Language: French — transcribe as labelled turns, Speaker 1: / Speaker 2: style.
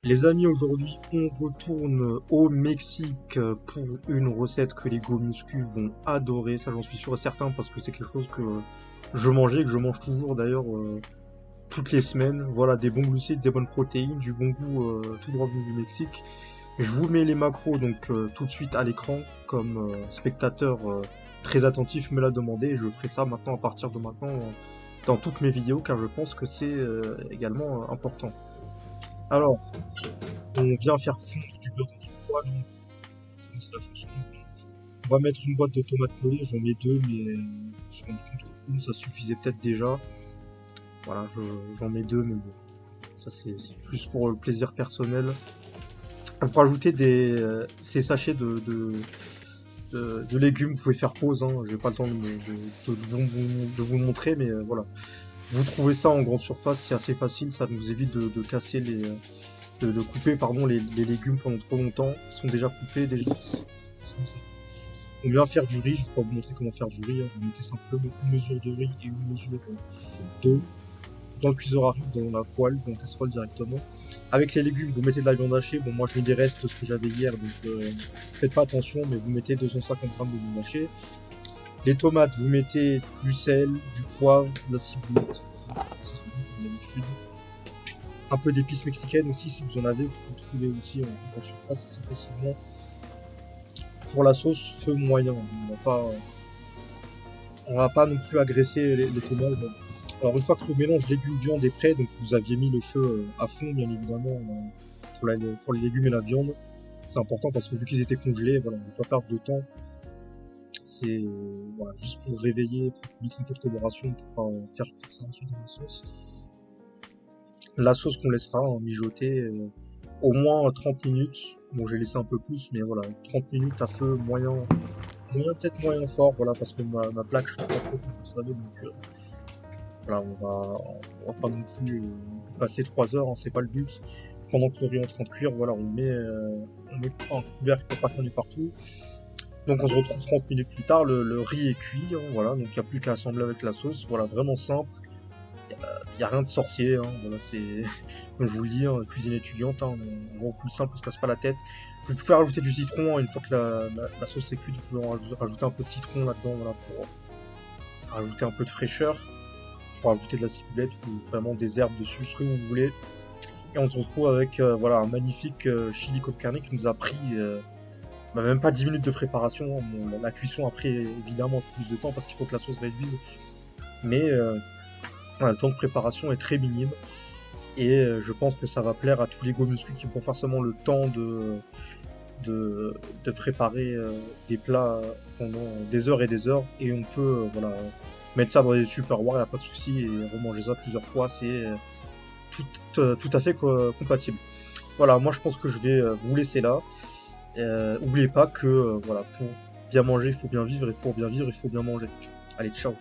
Speaker 1: Les amis, aujourd'hui, on retourne au Mexique pour une recette que les Go Muscu vont adorer. Ça, j'en suis sûr et certain parce que c'est quelque chose que je mangeais et que je mange toujours d'ailleurs toutes les semaines. Voilà, des bons glucides, des bonnes protéines, du bon goût tout droit venu du Mexique. Je vous mets les macros donc tout de suite à l'écran comme spectateur très attentif me l'a demandé et je ferai ça maintenant à partir de maintenant dans toutes mes vidéos car je pense que c'est également important. Alors, on vient faire fondre du beurre dans une poêle, vous connaissez la fonction. On va mettre une boîte de tomates pelées, j'en mets deux, mais je me suis rendu compte que une, ça suffisait peut-être déjà. Voilà, j'en mets deux, mais bon, ça c'est plus pour le plaisir personnel. Pour ajouter ces sachets de légumes, vous pouvez faire pause, hein. J'ai pas le temps de vous le montrer, mais voilà. Vous trouvez ça en grande surface, c'est assez facile, ça nous évite de casser de couper pardon, les légumes pendant trop longtemps. Ils sont déjà coupés, déjà. On vient faire du riz, je vais pas vous montrer comment faire du riz, hein. Vous mettez simplement une mesure de riz et une mesure d'eau dans le cuiseur à riz, dans la poêle, dans la casserole directement. Avec les légumes, vous mettez de la viande hachée. Bon, moi je mets des restes de ce que j'avais hier, donc faites pas attention, mais vous mettez 250 grammes de viande hachée. Les tomates, vous mettez du sel, du poivre, de la ciboulette, comme d'habitude. Un peu d'épices mexicaines aussi, si vous en avez, vous trouvez aussi en surface assez facilement. Pour la sauce, feu moyen. On va pas non plus agresser les tomates. Bon. Alors une fois que le mélange légumes-viande est prêt, donc vous aviez mis le feu à fond, bien évidemment, pour les légumes et la viande. C'est important parce que vu qu'ils étaient congelés, voilà, on ne peut pas perdre de temps. C'est voilà, juste pour réveiller, pour mettre un peu de coloration, pour faire ça ensuite dans la sauce. La sauce qu'on laissera mijoter au moins 30 minutes. Bon, j'ai laissé un peu plus, mais voilà, 30 minutes à feu moyen, peut-être moyen fort, voilà, parce que ma plaque chauffe pas trop, comme vous savez, donc voilà, on va pas non plus passer 3 heures, hein, c'est pas le but. Pendant que le riz est en train de cuire, voilà, on met un couvercle pour pas qu'on ait partout. Donc on se retrouve 30 minutes plus tard, le riz est cuit, hein, voilà, donc il n'y a plus qu'à assembler avec la sauce, voilà, vraiment simple. Il n'y a rien de sorcier, hein, voilà, c'est comme je vous le dis, hein, cuisine étudiante, hein, on va au plus simple, on se casse pas la tête. Vous pouvez rajouter du citron, hein, une fois que la sauce est cuite, vous pouvez rajouter un peu de citron là-dedans, voilà, pour rajouter un peu de fraîcheur, pour rajouter de la ciboulette ou vraiment des herbes dessus, ce que vous voulez. Et on se retrouve avec voilà, un magnifique chili con carne qui nous a pris même pas 10 minutes de préparation. Bon, la cuisson a pris évidemment plus de temps parce qu'il faut que la sauce réduise, mais enfin, le temps de préparation est très minime et je pense que ça va plaire à tous les Go Muscu qui prennent forcément le temps de préparer des plats pendant des heures et des heures, et on peut voilà, mettre ça dans des Tupperware, il n'y a pas de souci, et remanger ça plusieurs fois, c'est tout à fait compatible. Voilà, moi je pense que je vais vous laisser là. Oubliez pas que voilà, pour bien manger, il faut bien vivre, et pour bien vivre, il faut bien manger. Allez, ciao!